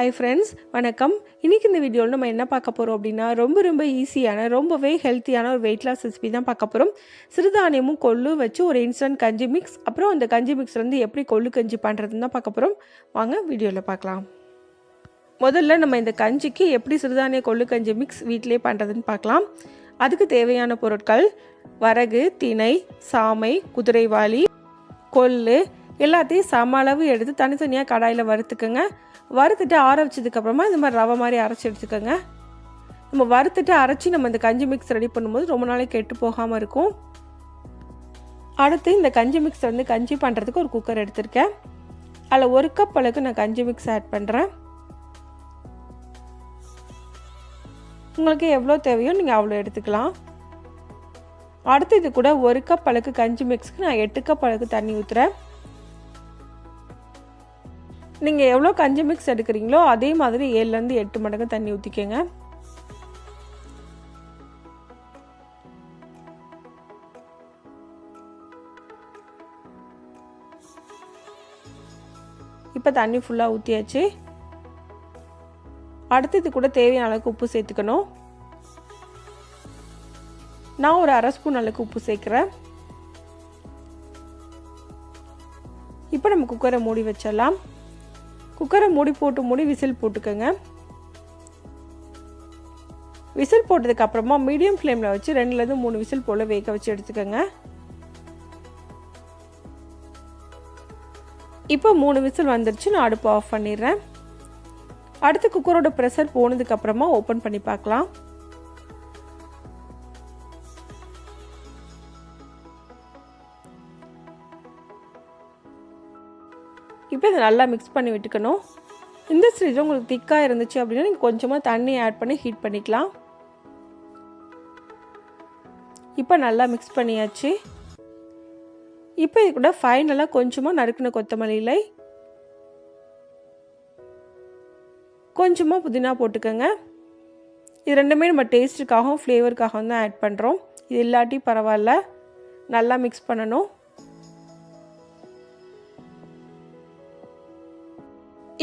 Hi friends, வணக்கம். இன்றைக்கி இந்த வீடியோவில் நம்ம என்ன பார்க்க போகிறோம் அப்படின்னா, ரொம்ப ஈஸியான ரொம்பவே ஹெல்த்தியான ஒரு வெயிட் லாஸ் ரெசிபி தான் பார்க்க போகிறோம். சிறுதானியமும் கொள்ளும் வச்சு ஒரு இன்ஸ்டன்ட் கஞ்சி மிக்ஸ், அப்புறம் அந்த கஞ்சி மிக்ஸ்லேருந்து எப்படி கொள்ளு கஞ்சி பண்ணுறதுன்னு தான் பார்க்க போகிறோம். வாங்க வீடியோவில் பார்க்கலாம். முதல்ல நம்ம இந்த கஞ்சிக்கு எப்படி சிறுதானிய கொள்ளு கஞ்சி மிக்ஸ் வீட்டிலே பண்ணுறதுன்னு பார்க்கலாம். அதுக்கு தேவையான பொருட்கள்: வரகு, திணை, சாமை, குதிரைவாலி, கொள்ளு எல்லாத்தையும் சம அளவு எடுத்து தனித்தனியாக கடாயில் வறுத்துக்கோங்க. வறுத்துட்டு ஆற வச்சதுக்கப்புறமா இந்த மாதிரி ரவை மாதிரி அரைச்சி எடுத்துக்கோங்க. நம்ம வறுத்துட்டு அரைச்சி நம்ம இந்த கஞ்சி மிக்ஸ் ரெடி பண்ணும்போது ரொம்ப நாளைக்கு கெட்டு போகாமல் இருக்கும். அடுத்து இந்த கஞ்சி மிக்ஸ் வந்து கஞ்சி பண்ணுறதுக்கு ஒரு குக்கர் எடுத்திருக்கேன். அதில் 1 கப் அளவுக்கு நான் கஞ்சி மிக்ஸ் ஆட் பண்ணுறேன். உங்களுக்கு எவ்வளோ தேவையோ நீங்கள் அவ்வளோ எடுத்துக்கலாம். அடுத்து இது கூட 1 கப் அளவுக்கு கஞ்சி மிக்ஸ்க்கு நான் 8 கப் அளவுக்கு தண்ணி ஊற்றுறேன். நீங்கள் எவ்வளோ கஞ்சி மிக்ஸ் எடுக்கிறீங்களோ அதே மாதிரி 7லேருந்து 8 மடங்கு தண்ணி ஊற்றிக்கோங்க. இப்போ தண்ணி ஃபுல்லாக ஊற்றியாச்சு. அடுத்து இது கூட தேவையான அளவுக்கு உப்பு சேர்த்துக்கணும். நான் ஒரு 1/2 ஸ்பூன் அளவுக்கு உப்பு சேர்க்குறேன். இப்போ நம்ம குக்கரை மூடி வச்சிடலாம். குக்கரை மூடி விசில் போட்டுக்கோங்க. விசில் போட்டதுக்கப்புறமா மீடியம் ஃப்ளேமில் வச்சு 2லேருந்து 3 விசில் போல் வேக வச்சு எடுத்துக்கோங்க. இப்போ 3 விசில் வந்துருச்சு. நான் அடுப்பு ஆஃப் பண்ணிடுறேன். அடுத்து குக்கரோட ப்ரெஷர் போனதுக்கப்புறமா ஓப்பன் பண்ணி பார்க்கலாம். இப்போ இதை நல்லா மிக்ஸ் பண்ணி விட்டுக்கணும். இந்த ஸ்டேஜில் உங்களுக்கு திக்காக இருந்துச்சு அப்படின்னா நீங்கள் கொஞ்சமாக தண்ணி ஆட் பண்ணி ஹீட் பண்ணிக்கலாம். இப்போ நல்லா மிக்ஸ் பண்ணியாச்சு. இப்போ இது கூட ஃபைனலாக கொஞ்சமாக நறுக்கின கொத்தமல்லி இலை, கொஞ்சமாக புதினா போட்டுக்கோங்க. இது ரெண்டுமே நம்ம டேஸ்ட்டுக்காகவும் ஃப்ளேவருக்காகவும் தான் ஆட் பண்ணுறோம். இது இல்லாட்டி பரவாயில்ல. நல்லா மிக்ஸ் பண்ணணும்.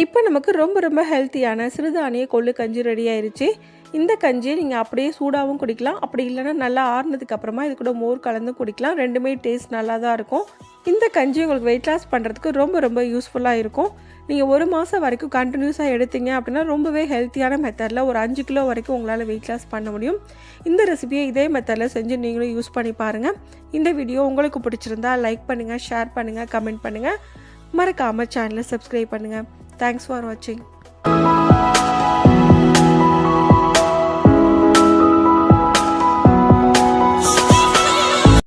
இப்போ நமக்கு ரொம்ப ஹெல்த்தியான சிறுதானிய கொள்ளு கஞ்சி ரெடி ஆயிடுச்சு. இந்த கஞ்சியை நீங்கள் அப்படியே சூடாகவும் குடிக்கலாம், அப்படி இல்லைன்னா நல்லா ஆறுனதுக்கு அப்புறமா இது கூட மோர் கலந்து குடிக்கலாம். ரெண்டுமே டேஸ்ட் நல்லா தான் இருக்கும். இந்த கஞ்சி உங்களுக்கு வெயிட் லாஸ் பண்ணுறதுக்கு ரொம்ப யூஸ்ஃபுல்லாக இருக்கும். நீங்கள் 1 மாதம் வரைக்கும் கண்டினியூஸாக எடுத்தீங்க அப்படின்னா ரொம்பவே ஹெல்த்தியான மெத்தடில் ஒரு 5 கிலோ வரைக்கும் உங்களால் வெயிட் லாஸ் பண்ண முடியும். இந்த ரெசிபியை இதே மெத்தடில் செஞ்சு நீங்களும் யூஸ் பண்ணி பாருங்கள். இந்த வீடியோ உங்களுக்கு பிடிச்சிருந்தா லைக் பண்ணுங்கள், ஷேர் பண்ணுங்கள், கமெண்ட் பண்ணுங்கள். மறக்காமல் சேனலை சப்ஸ்கிரைப் பண்ணுங்கள். Thanks for watching.